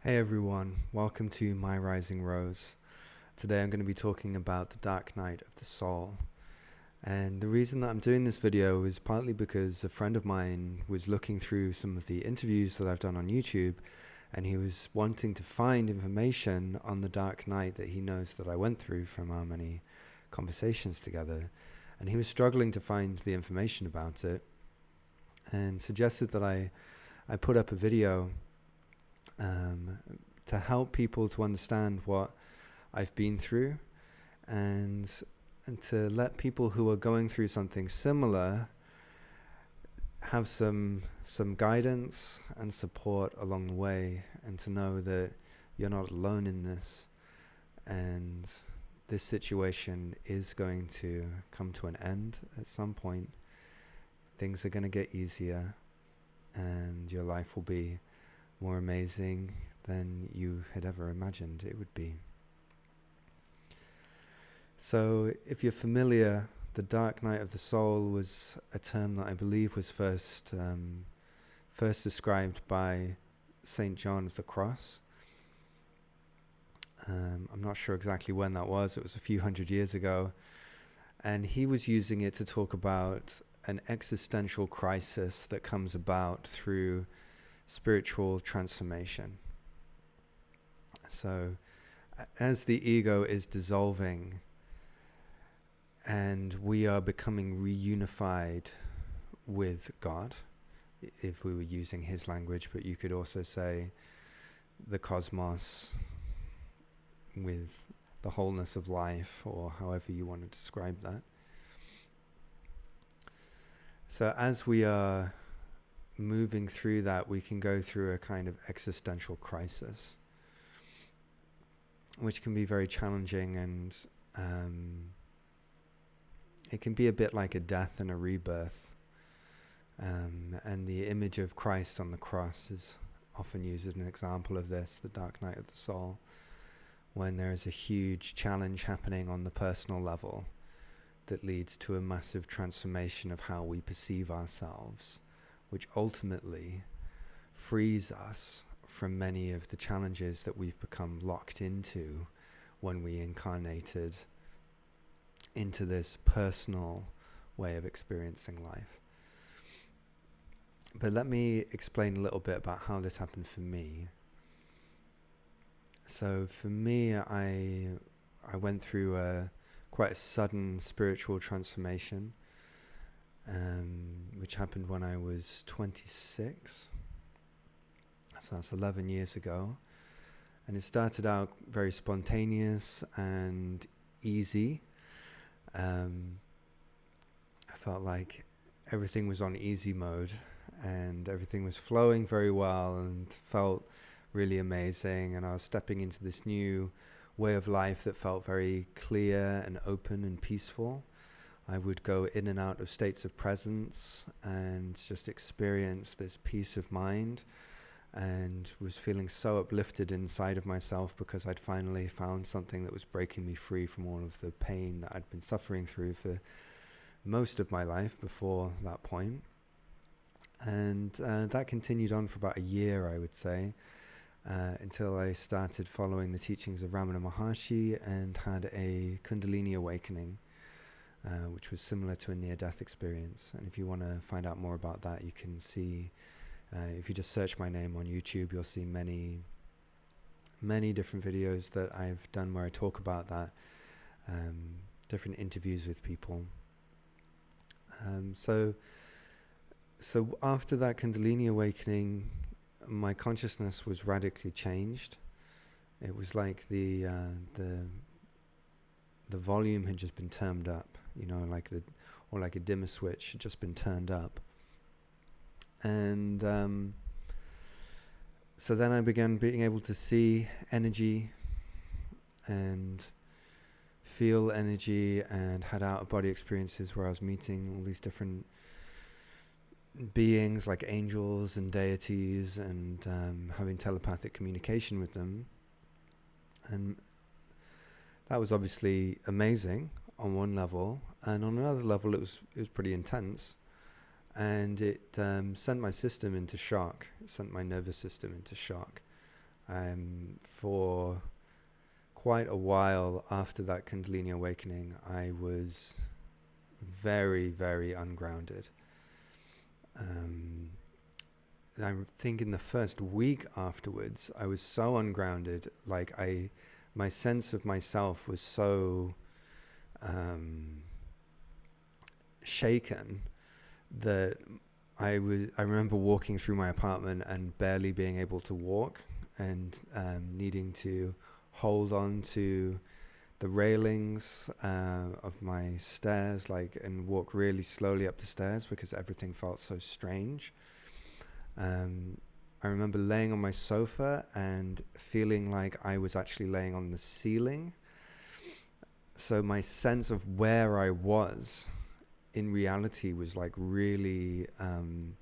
Hey everyone, welcome to My Rising Rose. Today I'm going to be talking about the dark night of the soul. And the reason that I'm doing this video is partly because a friend of mine was looking through some of the interviews that I've done on YouTube, and he was wanting to find information on the dark night that he knows that I went through from our many conversations together. And he was struggling to find the information about it and suggested that I put up a video to help people to understand what I've been through and to let people who are going through something similar have some guidance and support along the way, and to know that you're not alone in this, and this situation is going to come to an end at some point. Things are going to get easier and your life will be more amazing than you had ever imagined it would be. So if you're familiar, the dark night of the soul was a term that I believe was first described by St. John of the Cross. I'm not sure exactly when that was. It was a few hundred years ago. And he was using it to talk about an existential crisis that comes about through spiritual transformation. So as the ego is dissolving and we are becoming reunified with God, if we were using his language, but you could also say the cosmos with the wholeness of life, or however you want to describe that. So as we are moving through that, we can go through a kind of existential crisis, which can be very challenging, and it can be a bit like a death and a rebirth. And the image of Christ on the cross is often used as an example of this, the dark night of the soul, when there is a huge challenge happening on the personal level that leads to a massive transformation of how we perceive ourselves, which ultimately frees us from many of the challenges that we've become locked into when we incarnated into this personal way of experiencing life. But let me explain a little bit about how this happened for me. So for me, I went through quite a sudden spiritual transformation, which happened when I was 26. So that's 11 years ago. And it started out very spontaneous and easy. I felt like everything was on easy mode and everything was flowing very well and felt really amazing. And I was stepping into this new way of life that felt very clear and open and peaceful. I would go in and out of states of presence and just experience this peace of mind, and was feeling so uplifted inside of myself because I'd finally found something that was breaking me free from all of the pain that I'd been suffering through for most of my life before that point. And that continued on for about a year, I would say, until I started following the teachings of Ramana Maharshi and had a Kundalini awakening, which was similar to a near-death experience. And if you want to find out more about that, you can see, if you just search my name on YouTube, you'll see many different videos that I've done where I talk about that, different interviews with people. So after that Kundalini awakening, my consciousness was radically changed. It was like the volume had just been turned up, like a dimmer switch had just been turned up. And so then I began being able to see energy and feel energy, and had out-of-body experiences where I was meeting all these different beings like angels and deities, and having telepathic communication with them. And that was obviously amazing on one level, and on another level it was pretty intense. And it sent my system into shock. It sent my nervous system into shock. For quite a while after that Kundalini awakening, I was very, very ungrounded. I think in the first week afterwards, I was so ungrounded, like my sense of myself was so shaken that I remember walking through my apartment and barely being able to walk, and needing to hold on to the railings of my stairs, and walk really slowly up the stairs because everything felt so strange. I remember laying on my sofa and feeling like I was actually laying on the ceiling. So my sense of where I was in reality was like really kind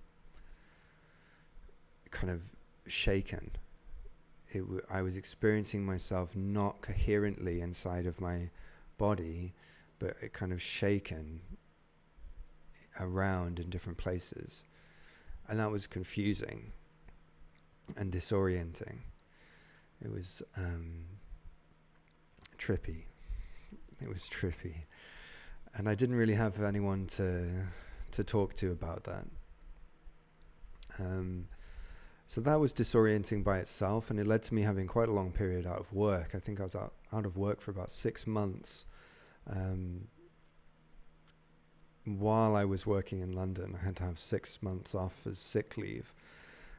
of shaken. I was experiencing myself not coherently inside of my body, but it kind of shaken around in different places. And that was confusing and disorienting. It was trippy. It was trippy. And I didn't really have anyone to talk to about that. So that was disorienting by itself, and it led to me having quite a long period out of work. I think I was out of work for about 6 months. While I was working in London, I had to have 6 months off as sick leave.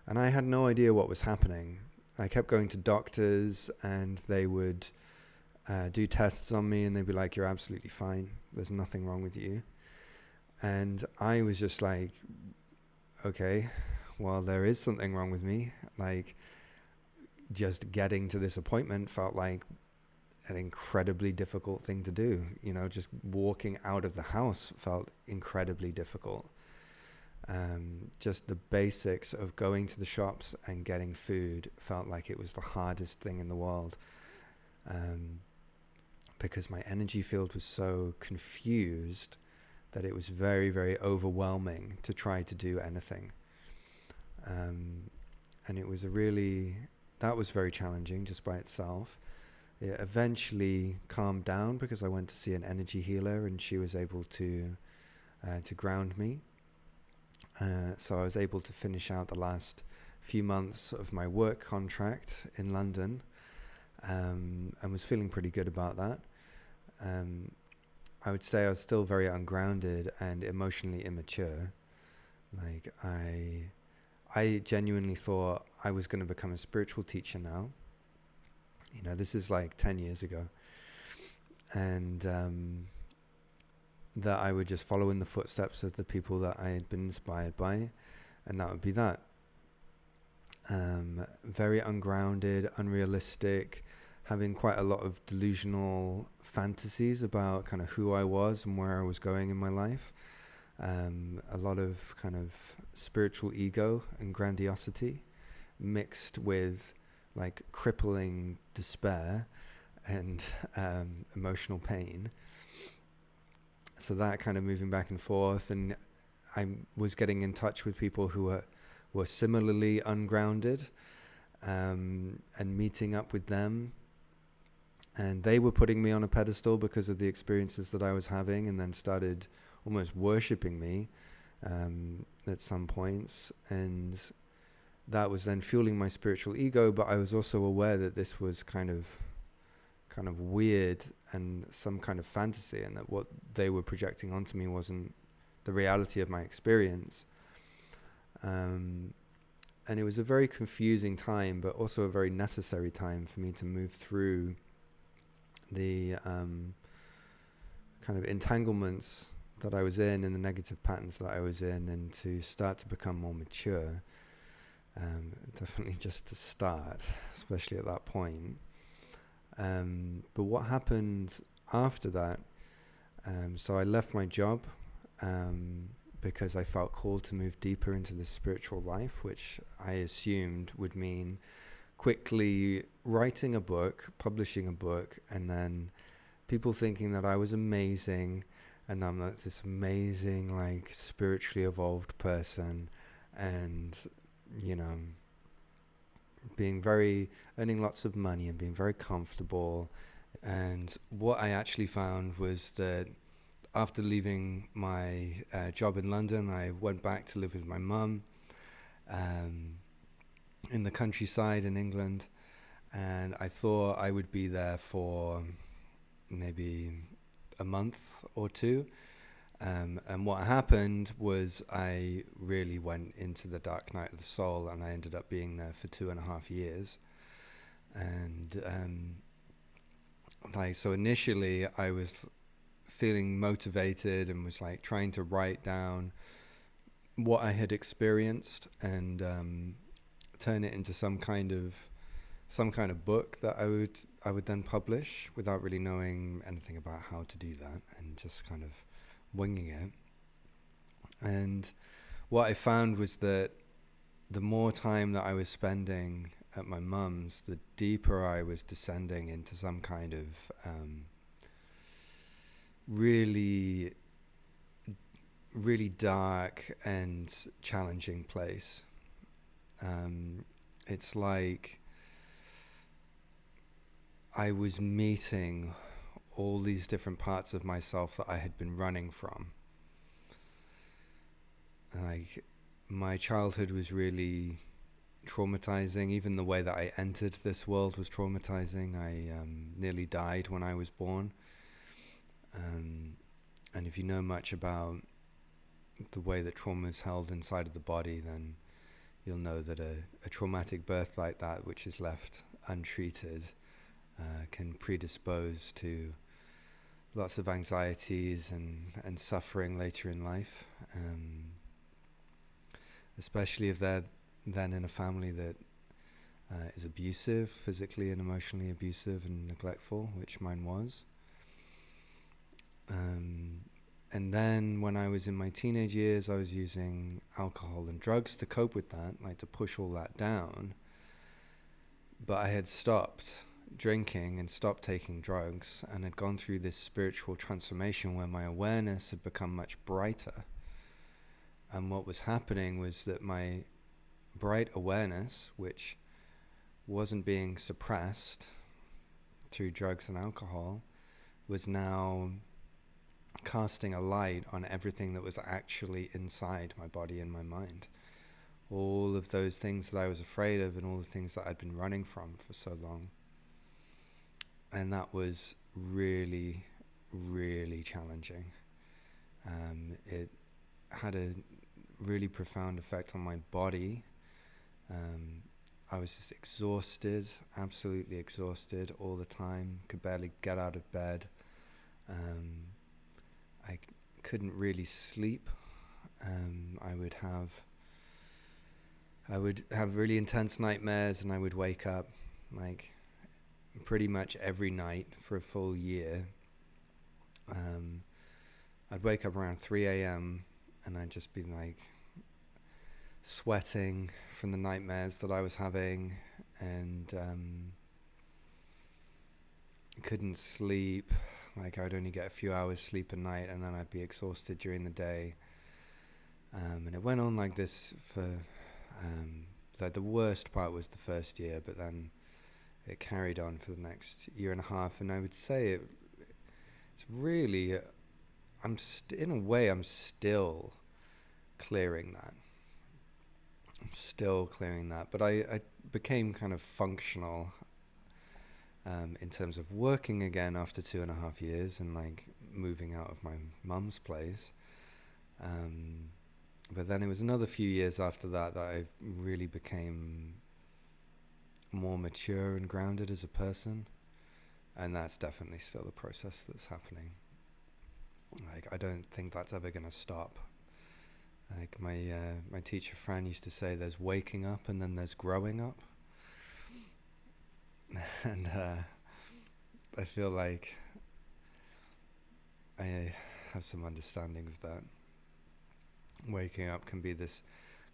And I had no idea what was happening. I kept going to doctors, and they would do tests on me, and they'd be like, "You're absolutely fine. There's nothing wrong with you." And I was just like, okay, well, there is something wrong with me. Like, just getting to this appointment felt like an incredibly difficult thing to do. Just walking out of the house felt incredibly difficult. Just the basics of going to the shops and getting food felt like it was the hardest thing in the world. Because my energy field was so confused that it was very, very overwhelming to try to do anything. And it was that was very challenging just by itself. It eventually calmed down because I went to see an energy healer, and she was able to ground me. So I was able to finish out the last few months of my work contract in London, and was feeling pretty good about that. I would say I was still very ungrounded and emotionally immature. Like, I genuinely thought I was going to become a spiritual teacher now. This is like 10 years ago. And that I would just follow in the footsteps of the people that I had been inspired by, and that would be that. Very ungrounded, unrealistic, having quite a lot of delusional fantasies about kind of who I was and where I was going in my life. A lot of kind of spiritual ego and grandiosity mixed with like crippling despair and emotional pain. So that kind of moving back and forth, and I was getting in touch with people who were similarly ungrounded, and meeting up with them, and they were putting me on a pedestal because of the experiences that I was having, and then started almost worshipping me at some points, and that was then fueling my spiritual ego. But I was also aware that this was kind of weird and some kind of fantasy, and that what they were projecting onto me wasn't the reality of my experience. And it was a very confusing time, but also a very necessary time for me to move through the kind of entanglements that I was in and the negative patterns that I was in, and to start to become more mature. Definitely just to start, especially at that point. But what happened after that, so I left my job because I felt called to move deeper into the spiritual life, which I assumed would mean quickly writing a book, publishing a book, and then people thinking that I was amazing, and I'm like this amazing, like, spiritually evolved person, and, earning lots of money and being very comfortable. And what I actually found was that after leaving my job in London, I went back to live with my mum in the countryside in England, and I thought I would be there for maybe a month or two. And what happened was I really went into the dark night of the soul, and I ended up being there for 2.5 years. And so initially I was feeling motivated and was like trying to write down what I had experienced and turn it into some kind of book that I would then publish without really knowing anything about how to do that, and just kind of winging it. And what I found was that the more time that I was spending at my mum's, the deeper I was descending into some kind of really, really dark and challenging place. It's like I was meeting all these different parts of myself that I had been running from. Like, my childhood was really traumatizing. Even the way that I entered this world was traumatizing. I nearly died when I was born. And if you know much about the way that trauma is held inside of the body, then you'll know that a traumatic birth like that, which is left untreated, can predispose to lots of anxieties and suffering later in life, especially if they're then in a family that is abusive, physically and emotionally abusive and neglectful, which mine was. And then when I was in my teenage years, I was using alcohol and drugs to cope with that, like to push all that down. But I had stopped drinking and stopped taking drugs, and had gone through this spiritual transformation where my awareness had become much brighter. And what was happening was that my bright awareness, which wasn't being suppressed through drugs and alcohol, was now casting a light on everything that was actually inside my body and my mind. All of those things that I was afraid of and all the things that I'd been running from for so long. And that was really, really challenging. It had a really profound effect on my body. I was just exhausted, absolutely exhausted all the time, could barely get out of bed. I couldn't really sleep. I would have really intense nightmares, and I would wake up like pretty much every night for a full year. I'd wake up around 3 a.m. and I'd just be like sweating from the nightmares that I was having, and couldn't sleep. Like, I would only get a few hours sleep a night, and then I'd be exhausted during the day. And it went on like this for, like, the worst part was the first year, but then it carried on for the next year and a half. And I would say it's really, in a way, I'm still clearing that. But I became kind of functional in terms of working again after 2.5 years, and like moving out of my mum's place. But then it was another few years after that I really became more mature and grounded as a person. And that's definitely still a process that's happening. Like, I don't think that's ever going to stop. Like, my teacher Fran used to say, there's waking up and then there's growing up. And I feel like I have some understanding of that. Waking up can be this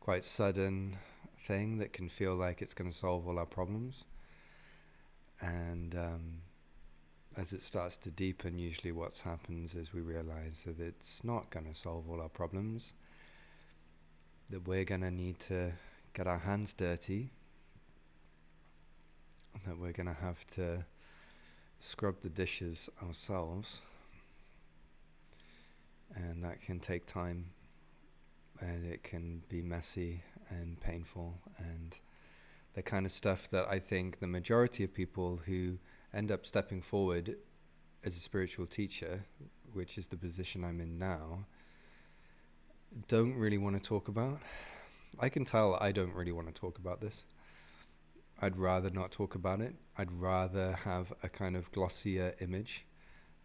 quite sudden thing that can feel like it's going to solve all our problems. And as it starts to deepen, usually what happens is we realize that it's not going to solve all our problems, that we're going to need to get our hands dirty that we're going to have to scrub the dishes ourselves, and that can take time, and it can be messy and painful, and the kind of stuff that I think the majority of people who end up stepping forward as a spiritual teacher, which is the position I'm in now, don't really want to talk about. I can tell I don't really want to talk about this. I'd rather not talk about it. I'd rather have a kind of glossier image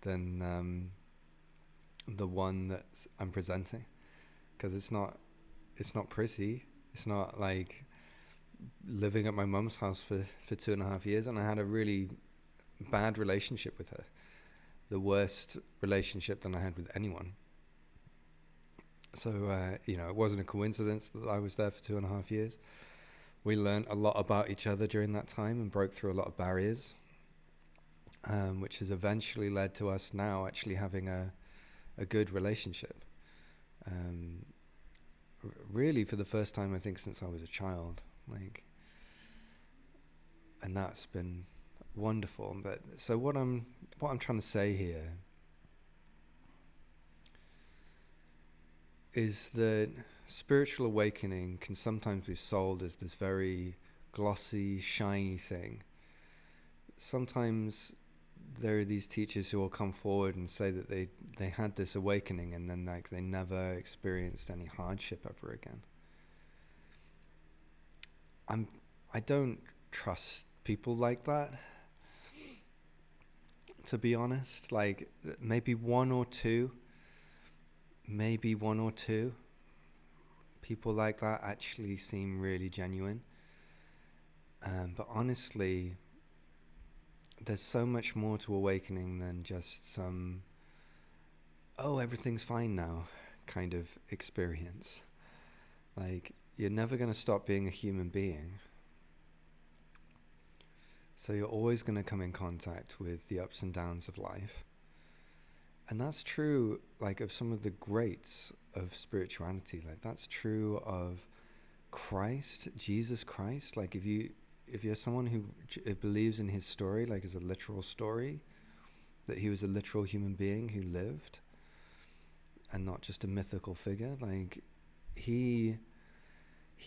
than the one that I'm presenting, because it's not pretty. It's not like living at my mum's house for 2.5 years, and I had a really bad relationship with her, the worst relationship that I had with anyone. So it wasn't a coincidence that I was there for 2.5 years. We learned a lot about each other during that time and broke through a lot of barriers, which has eventually led to us now actually having a good relationship. Really, for the first time, I think, since I was a child, and that's been wonderful. But so what I'm trying to say here is that spiritual awakening can sometimes be sold as this very glossy, shiny thing. Sometimes there are these teachers who will come forward and say that they had this awakening, and then they never experienced any hardship ever again. I don't trust people like that, to be honest. Maybe one or two people like that actually seem really genuine. But honestly, there's so much more to awakening than just some, everything's fine now kind of experience. You're never going to stop being a human being. So you're always going to come in contact with the ups and downs of life. And that's true, of some of the greats of spirituality. That's true of Christ, Jesus Christ. If you're someone who believes in his story, as a literal story, that he was a literal human being who lived, and not just a mythical figure, he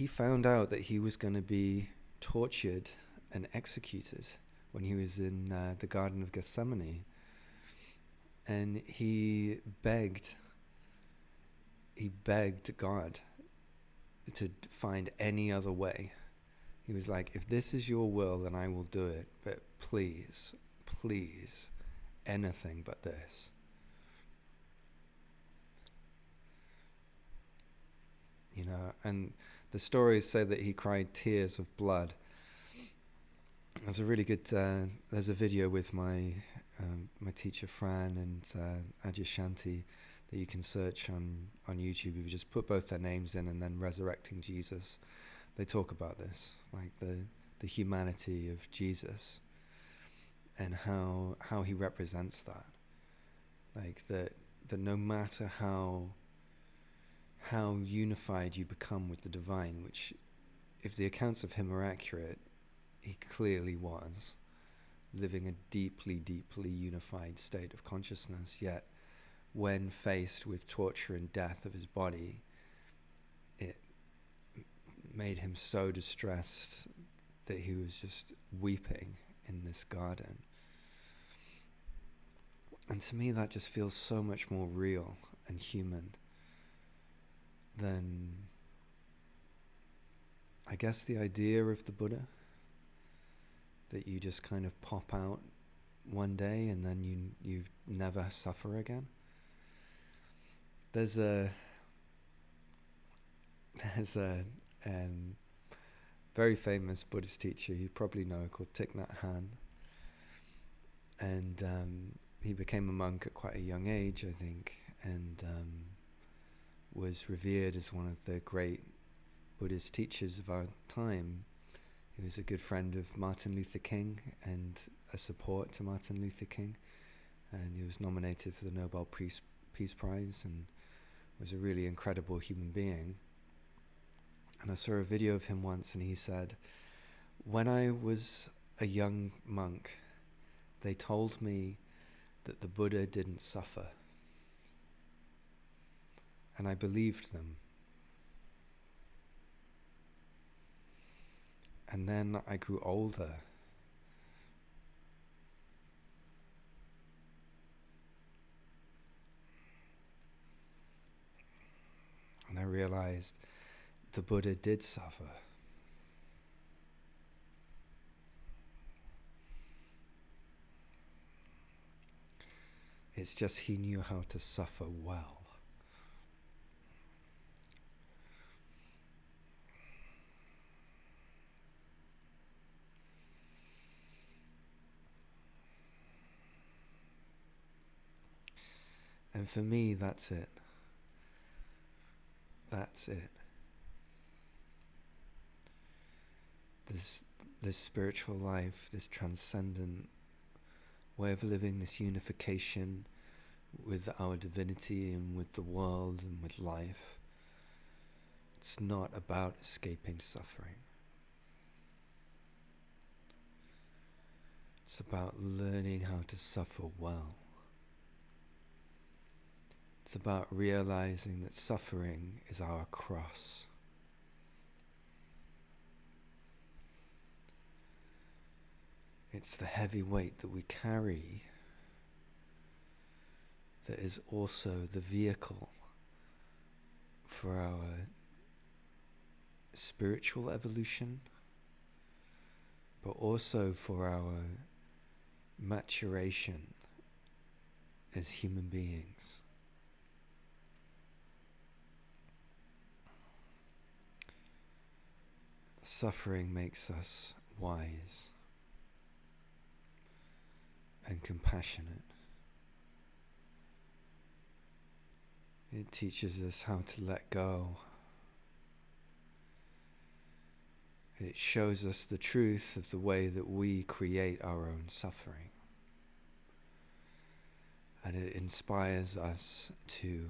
found out that he was going to be tortured and executed when he was in the Garden of Gethsemane. And he begged God to find any other way. He was like, if this is your will, then I will do it. But please, anything but this. And the stories say that he cried tears of blood. There's a really good, there's a video with my teacher Fran and Ajay Shanti that you can search on YouTube. If you just put both their names in and then Resurrecting Jesus, they talk about this, the humanity of Jesus and how he represents that. That no matter how unified you become with the divine, which, if the accounts of him are accurate, he clearly was living a deeply, deeply unified state of consciousness, yet when faced with torture and death of his body, it made him so distressed that he was just weeping in this garden. And to me, that just feels so much more real and human than, I guess, the idea of the Buddha, that you just kind of pop out one day and then you never suffer again. There's a very famous Buddhist teacher you probably know called Thich Nhat Hanh, and he became a monk at quite a young age, I think, and was revered as one of the great Buddhist teachers of our time. He was a good friend of Martin Luther King and a support to Martin Luther King, and he was nominated for the Nobel Peace Prize and was a really incredible human being. And I saw a video of him once, and he said, when I was a young monk, they told me that the Buddha didn't suffer. And I believed them. And then I grew older. And I realized the Buddha did suffer. It's just he knew how to suffer well. And for me, that's it. That's it. This spiritual life, this transcendent way of living, this unification with our divinity and with the world and with life. It's not about escaping suffering. It's about learning how to suffer well. It's about realizing that suffering is our cross. It's the heavy weight that we carry that is also the vehicle for our spiritual evolution, but also for our maturation as human beings. Suffering makes us wise and compassionate. It teaches us how to let go. It shows us the truth of the way that we create our own suffering. And it inspires us to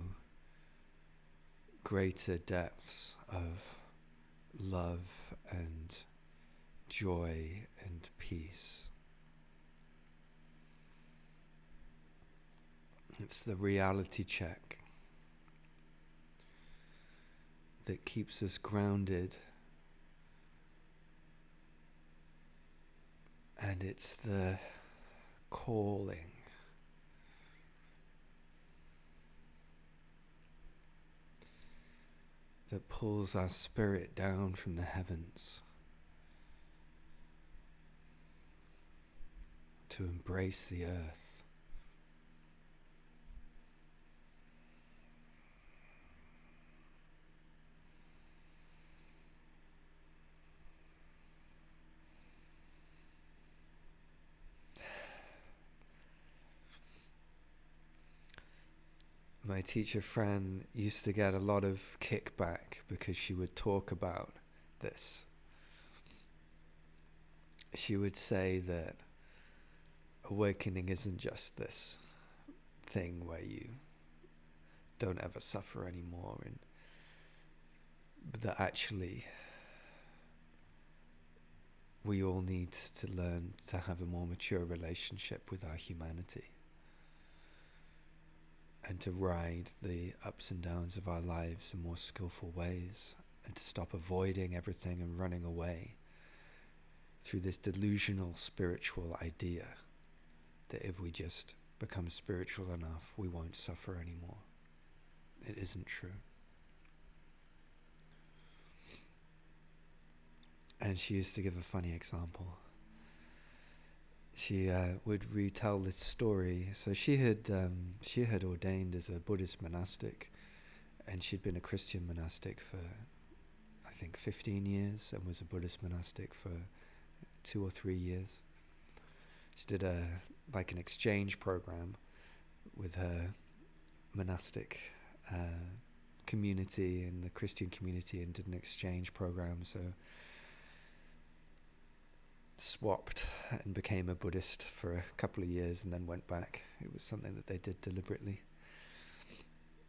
greater depths of love and joy and peace. It's the reality check that keeps us grounded, and it's the calling that pulls our spirit down from the heavens to embrace the earth. My teacher friend used to get a lot of kickback because she would talk about this. She would say that awakening isn't just this thing where you don't ever suffer anymore, but that actually we all need to learn to have a more mature relationship with our humanity, and to ride the ups and downs of our lives in more skillful ways, and to stop avoiding everything and running away through this delusional spiritual idea that if we just become spiritual enough, we won't suffer anymore. It isn't true. And she used to give a funny example. She would retell this story. So she had ordained as a Buddhist monastic, and she'd been a Christian monastic for, I think, 15 years, and was a Buddhist monastic for 2 or 3 years. She did an exchange program with her monastic community and the Christian community, and did an exchange program. So swapped and became a Buddhist for a couple of years and then went back. It was something that they did deliberately,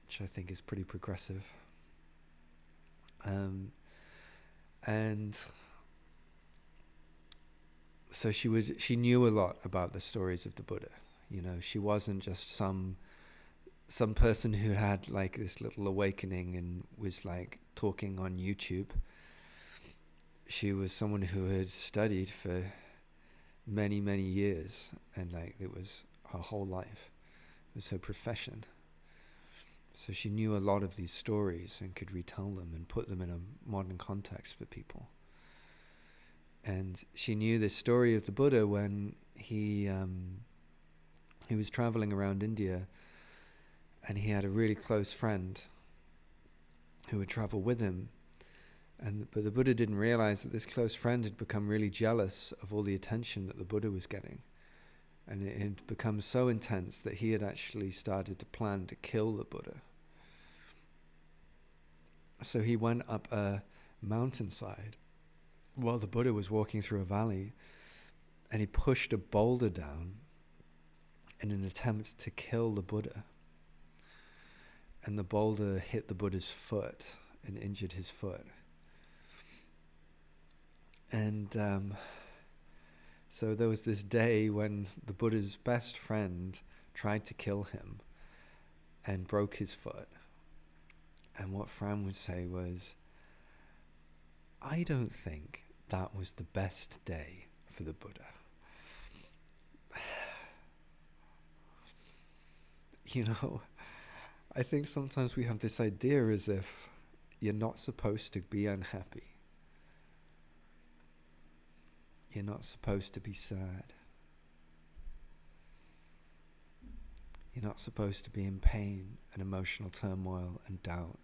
which I think is pretty progressive. And So she knew a lot about the stories of the Buddha. You know, she wasn't just some person who had like this little awakening and was like talking on YouTube. She was someone who had studied for many, many years, and like it was her whole life. It was her profession. So she knew a lot of these stories and could retell them and put them in a modern context for people. And she knew this story of the Buddha when he was traveling around India, and he had a really close friend who would travel with him. But the Buddha didn't realize that this close friend had become really jealous of all the attention that the Buddha was getting. And it had become so intense that he had actually started to plan to kill the Buddha. So he went up a mountainside while the Buddha was walking through a valley, and he pushed a boulder down in an attempt to kill the Buddha. And the boulder hit the Buddha's foot and injured his foot. And so there was this day when the Buddha's best friend tried to kill him and broke his foot. And what Fran would say was, I don't think that was the best day for the Buddha. You know, I think sometimes we have this idea as if you're not supposed to be unhappy. You're not supposed to be sad. You're not supposed to be in pain and emotional turmoil and doubt.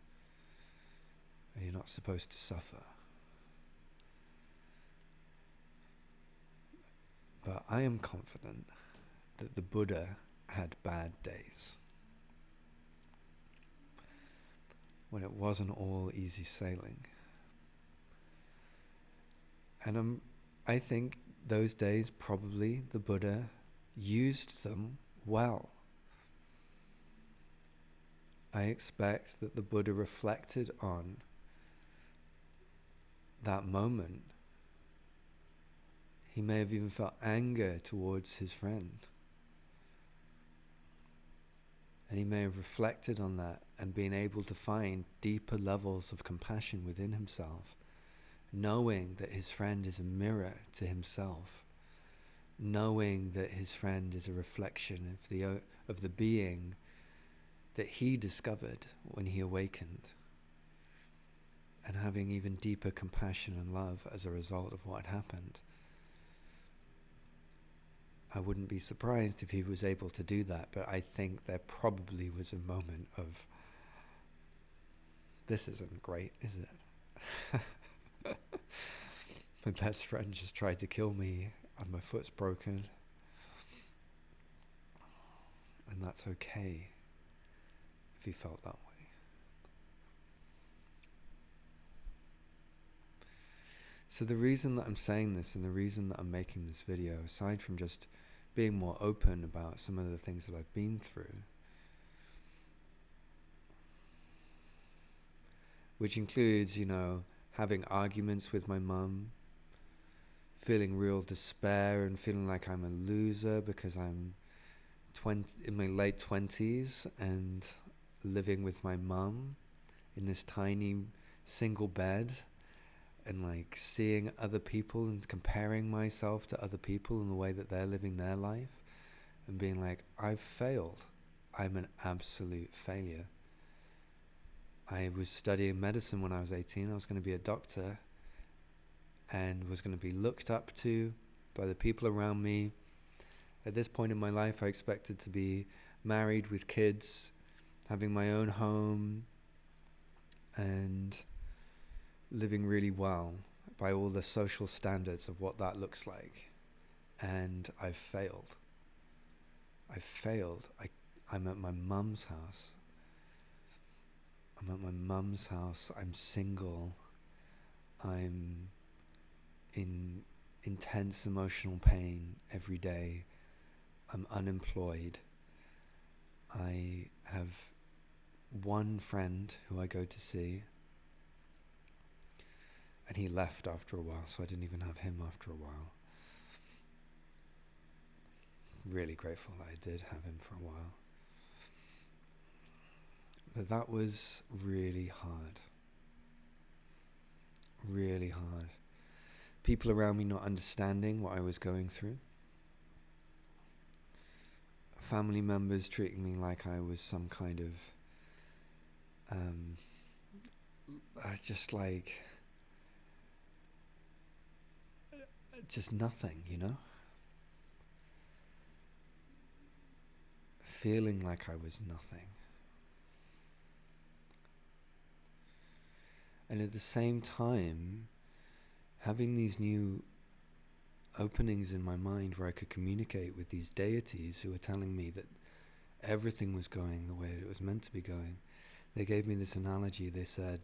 And you're not supposed to suffer. But I am confident that the Buddha had bad days, when it wasn't all easy sailing. And I think those days, probably the Buddha used them well. I expect that the Buddha reflected on that moment. He may have even felt anger towards his friend. And he may have reflected on that and been able to find deeper levels of compassion within himself, knowing that his friend is a mirror to himself, knowing that his friend is a reflection of the being that he discovered when he awakened, and having even deeper compassion and love as a result of what had happened. I wouldn't be surprised if he was able to do that, but I think there probably was a moment of, this isn't great, is it? My best friend just tried to kill me and my foot's broken. And that's okay if he felt that way. So the reason that I'm saying this and the reason that I'm making this video, aside from just being more open about some of the things that I've been through, which includes, you know, having arguments with my mum, feeling real despair and feeling like I'm a loser because I'm in my late 20s and living with my mum in this tiny single bed, and like seeing other people and comparing myself to other people in the way that they're living their life, and being like, I've failed. I'm an absolute failure. I was studying medicine when I was 18. I was going to be a doctor and was going to be looked up to by the people around me. At this point in my life, I expected to be married with kids, having my own home, and living really well by all the social standards of what that looks like. And I've failed. I'm at my mum's house. I'm single. I'm in intense emotional pain every day. I'm unemployed. I have one friend who I go to see, and he left after a while, so I didn't even have him after a while. really grateful that I did have him for a while. But that was really hard. Really hard. People around me not understanding what I was going through. Family members treating me like I was some kind of just nothing, feeling like I was nothing. And at the same time, having these new openings in my mind where I could communicate with these deities who were telling me that everything was going the way it was meant to be going. They gave me this analogy. They said,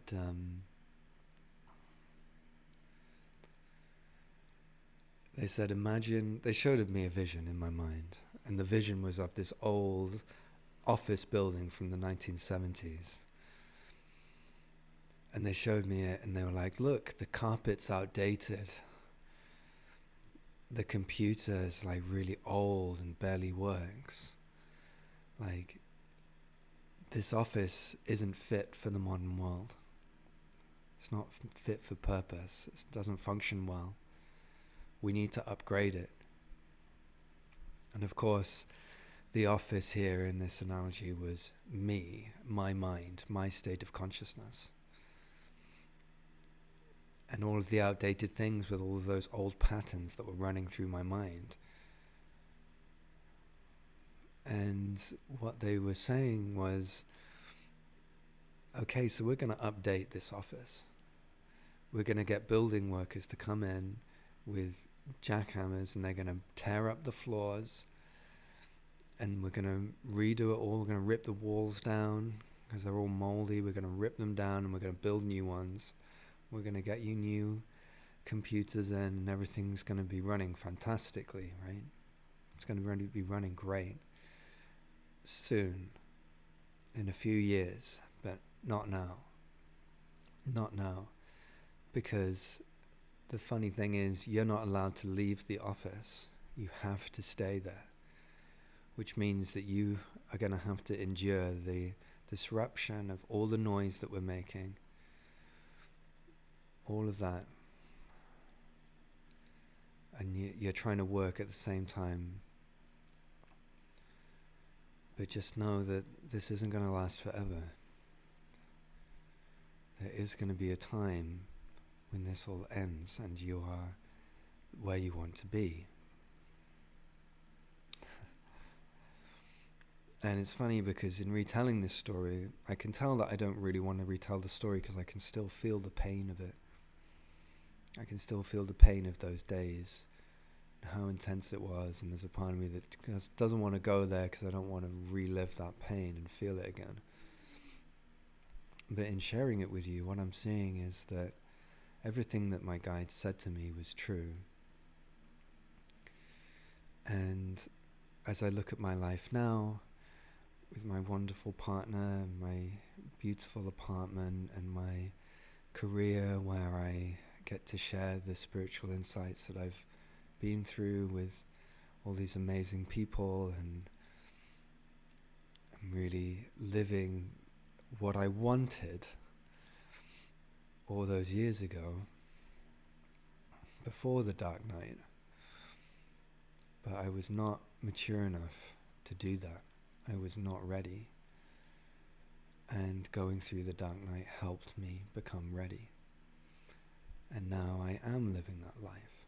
imagine, they showed me a vision in my mind, and the vision was of this old office building from the 1970s. And they showed me it, and they were like, look, the carpet's outdated. The computer is like really old and barely works. Like, this office isn't fit for the modern world. It's not fit for purpose. It doesn't function well. We need to upgrade it. And of course, the office here in this analogy was me, my mind, my state of consciousness. And all of the outdated things with all of those old patterns that were running through my mind. And what they were saying was, okay, so we're going to update this office. We're going to get building workers to come in with jackhammers, and they're going to tear up the floors, and we're going to redo it all. We're going to rip the walls down because they're all moldy. We're going to rip them down, and we're going to build new ones. We're going to get you new computers in, and everything's going to be running fantastically, right? It's going to be running great soon, in a few years, but not now. Not now. Because the funny thing is, you're not allowed to leave the office. You have to stay there, which means that you are going to have to endure the disruption of all the noise that we're making. All of that. And you're trying to work at the same time. But just know that this isn't going to last forever. There is going to be a time when this all ends and you are where you want to be. And it's funny because in retelling this story, I can tell that I don't really want to retell the story because I can still feel the pain of it. I can still feel the pain of those days and how intense it was, and there's a part of me that doesn't want to go there because I don't want to relive that pain and feel it again. But in sharing it with you, what I'm seeing is that everything that my guide said to me was true. And as I look at my life now, with my wonderful partner, my beautiful apartment, and my career where I get to share the spiritual insights that I've been through with all these amazing people, and I'm really living what I wanted all those years ago, before the dark night. But I was not mature enough to do that. I was not ready. And going through the dark night helped me become ready. And now I am living that life.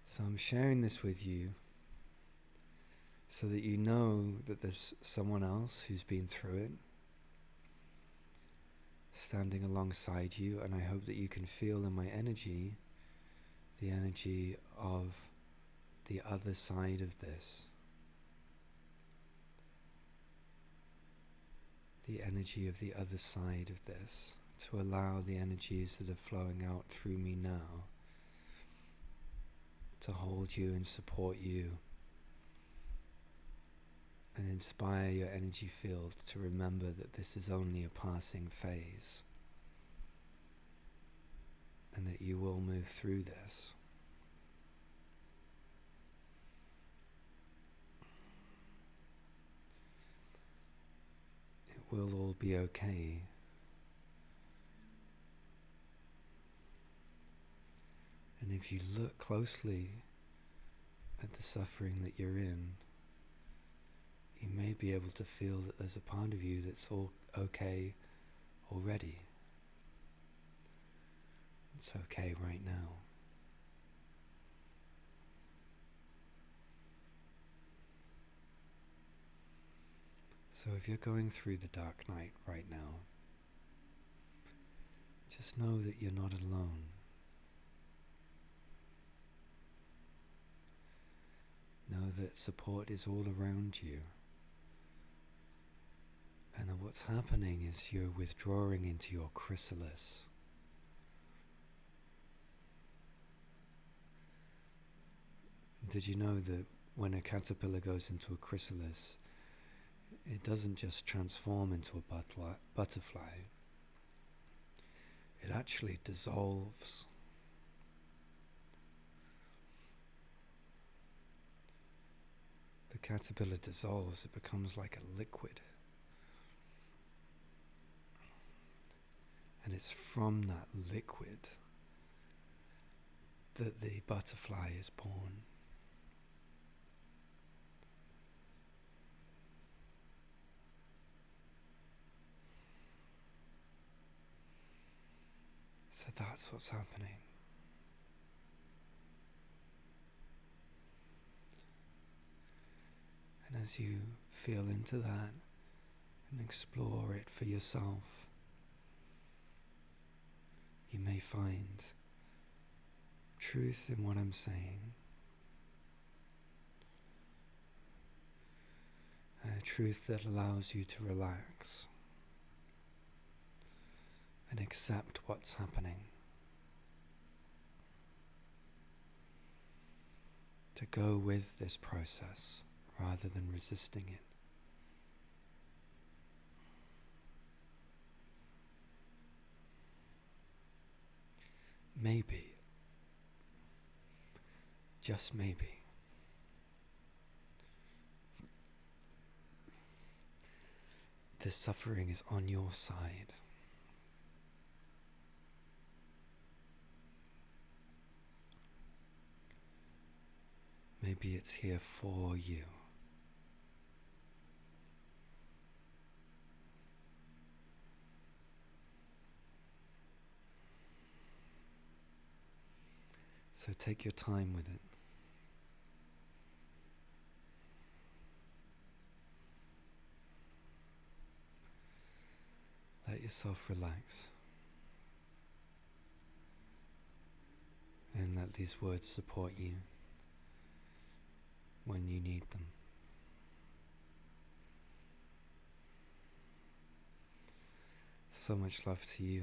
So I'm sharing this with you so that you know that there's someone else who's been through it, standing alongside you, and I hope that you can feel in my energy the energy of the other side of this. The energy of the other side of this, to allow the energies that are flowing out through me now to hold you and support you and inspire your energy field to remember that this is only a passing phase and that you will move through this. will all be okay. And if you look closely at the suffering that you're in, you may be able to feel that there's a part of you that's all okay already. It's okay right now. So if you're going through the dark night right now, just know that you're not alone. Know that support is all around you. And that what's happening is you're withdrawing into your chrysalis. Did you know that when a caterpillar goes into a chrysalis, it doesn't just transform into a butterfly, it actually dissolves. The caterpillar dissolves, it becomes like a liquid. And it's from that liquid that the butterfly is born. So that's what's happening. And as you feel into that and explore it for yourself, you may find truth in what I'm saying, a truth that allows you to relax and accept what's happening, to go with this process rather than resisting it. Maybe, just maybe, this suffering is on your side. Maybe it's here for you. So take your time with it. Let yourself relax. And let these words support you when you need them. So much love to you.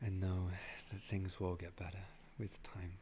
And know that things will get better with time.